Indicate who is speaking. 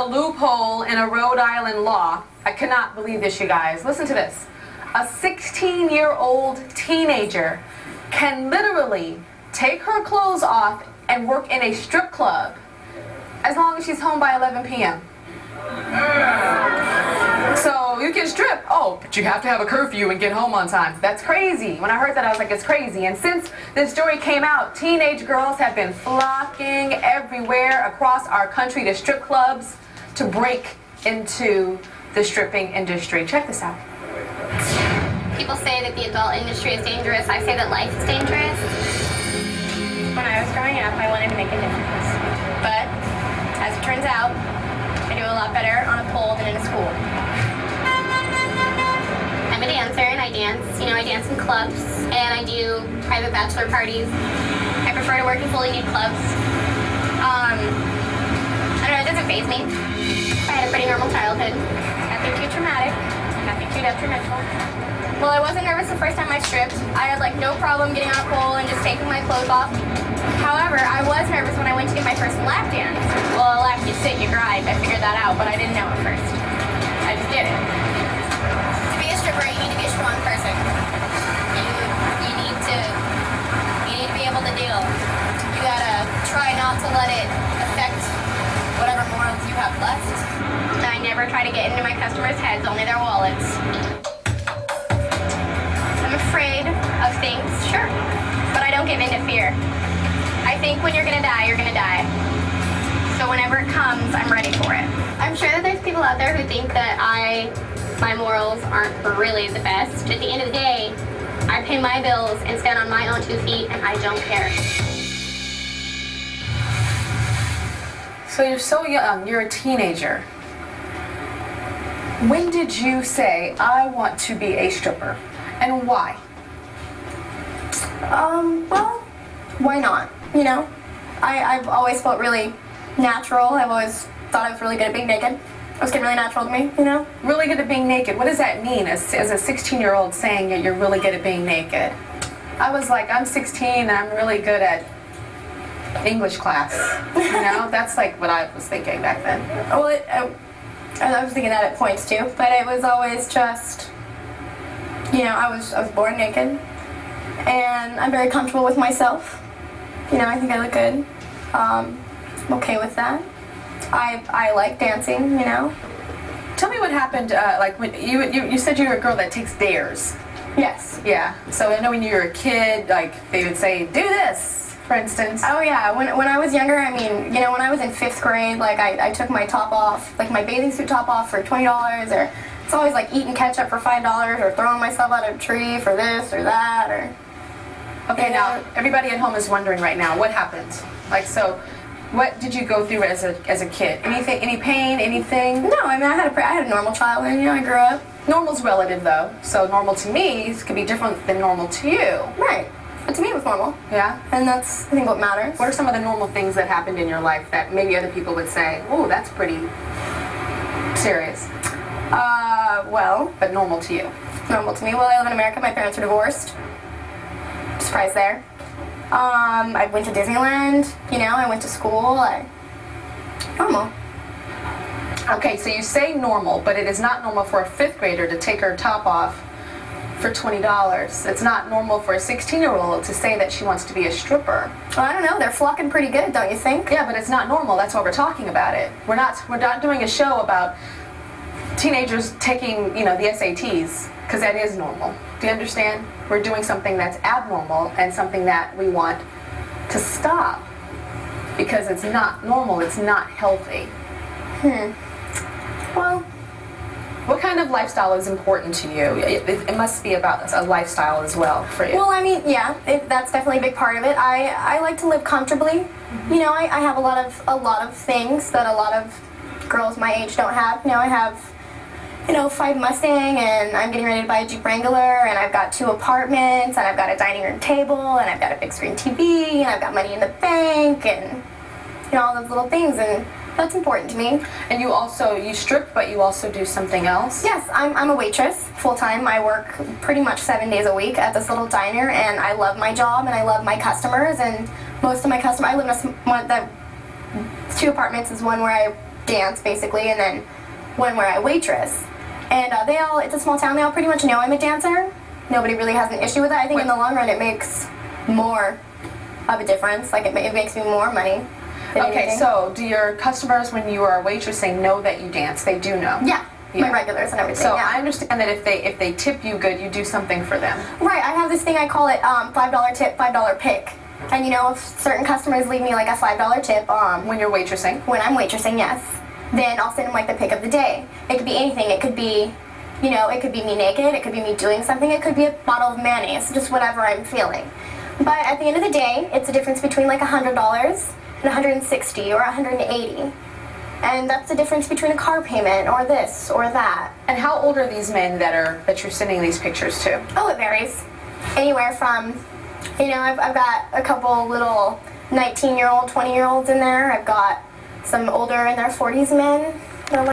Speaker 1: a loophole in a Rhode Island law. I cannot believe this, you guys. Listen to this. A 16-year-old teenager can literally take her clothes off and work in a strip club as long as she's home by 11 p.m. So you can strip, oh, but you have to have a curfew and get home on time. That's crazy. When I heard that, I was like, it's crazy. And since this story came out, teenage girls have been flocking everywhere across our country to strip clubs to break into the stripping industry. Check this out.
Speaker 2: People say that the adult industry is dangerous. I say that life is dangerous. When I was growing up, I wanted to make a difference. But, as it turns out, I do a lot better on a pole than in a school. I'm a dancer and I dance. I dance in clubs and I do private bachelor parties. I prefer to work in fully nude clubs. I don't know, it doesn't faze me. I had a pretty normal childhood. Nothing too traumatic, nothing too detrimental. Well, I wasn't nervous the first time I stripped. I had no problem getting on a pole and just taking my clothes off. However, I was nervous when I went to get my first lap dance. Well, a lap, you sit, you grind. I figured that out, but I didn't know at first. I just did it. To be a stripper, you need to be a strong person. You need to be able to deal. You gotta try not to let it affect whatever morals you have left. I never try to get into my customers' heads, only their wallets. I'm afraid of things, sure, but I don't give in to fear. I think when you're gonna die, you're gonna die. So whenever it comes, I'm ready for it. I'm sure that there's people out there who think that my morals aren't really the best. At the end of the day, I pay my bills and stand on my own 2 feet, and I don't care.
Speaker 1: So you're so young, you're a teenager. When did you say, I want to be a stripper? And why?
Speaker 3: Well, why not? I've always felt really natural. I've always thought I was really good at being naked. It was getting really natural to me,
Speaker 1: Really good at being naked. What does that mean as a 16-year-old saying that you're really good at being naked? I was like, I'm 16 and I'm really good at English class. That's what I was thinking back then.
Speaker 3: Well, I was thinking that at points too, but it was always just, I was born naked, and I'm very comfortable with myself. I think I look good. I'm okay with that. I like dancing,
Speaker 1: Tell me what happened, when you said you were a girl that takes dares.
Speaker 3: Yes.
Speaker 1: Yeah. So I know when you were a kid, they would say, do this, for instance.
Speaker 3: Oh yeah, when I was younger, when I was in 5th grade, I took my top off, my bathing suit top off for $20, or it's always eating ketchup for $5, or throwing myself out of a tree for this or that, or...
Speaker 1: Okay, now, everybody at home is wondering right now, what happened? So, what did you go through as a kid? Anything, any pain, anything?
Speaker 3: No, I had a normal childhood, I grew up.
Speaker 1: Normal's relative, though, so normal to me could be different than normal to you.
Speaker 3: Right, but to me it was normal.
Speaker 1: Yeah?
Speaker 3: And that's, I think, what matters.
Speaker 1: What are some of the normal things that happened in your life that maybe other people would say, oh, that's pretty serious?
Speaker 3: Well...
Speaker 1: But normal to you?
Speaker 3: Normal to me. Well, I live in America, my parents are divorced. Surprise there. I went to Disneyland, I went to school, normal.
Speaker 1: Okay, so you say normal, but it is not normal for a 5th grader to take her top off for $20. It's not normal for a 16-year-old to say that she wants to be a stripper.
Speaker 3: Well, I don't know, they're flocking pretty good, don't you think?
Speaker 1: Yeah, but it's not normal, that's why we're talking about it. We're not doing a show about teenagers taking, the SATs, because that is normal. Do you understand? We're doing something that's abnormal and something that we want to stop because it's not normal, it's not healthy.
Speaker 3: Well,
Speaker 1: what kind of lifestyle is important to you? It must be about a lifestyle as well for you.
Speaker 3: Well, yeah, that's definitely a big part of it. I like to live comfortably. I have a lot of things that a lot of girls my age don't have. I have 5 Mustang, and I'm getting ready to buy a Jeep Wrangler, and I've got 2 apartments, and I've got a dining room table, and I've got a big screen TV, and I've got money in the bank, and all those little things, and that's important to me.
Speaker 1: And you strip, but you also do something else?
Speaker 3: Yes, I'm a waitress, full-time. I work pretty much 7 days a week at this little diner, and I love my job, and I love my customers, and most of my customers, I live in the 2 apartments is one where I dance basically, and then one where I waitress. And it's a small town, they all pretty much know I'm a dancer. Nobody really has an issue with it. I think in the long run it makes more of a difference. Like it makes me more money.
Speaker 1: Okay, so do your customers, when you are waitressing, know that you dance? They do know?
Speaker 3: Yeah, my regulars and everything.
Speaker 1: So
Speaker 3: yeah.
Speaker 1: I understand that if they tip you good, you do something for them.
Speaker 3: Right, I have this thing, I call it $5 tip, $5 pick. And if certain customers leave me like a $5 tip,
Speaker 1: when you're waitressing?
Speaker 3: When I'm waitressing, yes. Then I'll send them like the pick of the day. It could be anything. It could be, it could be me naked. It could be me doing something. It could be a bottle of mayonnaise, just whatever I'm feeling. But at the end of the day, it's a difference between like $100 and $160 or $180. And that's the difference between a car payment or this or that.
Speaker 1: And how old are these men that you're sending these pictures to?
Speaker 3: Oh, it varies. Anywhere from, I've got a couple little 19-year-old, 20-year-olds in there. I've got some older in their 40s men.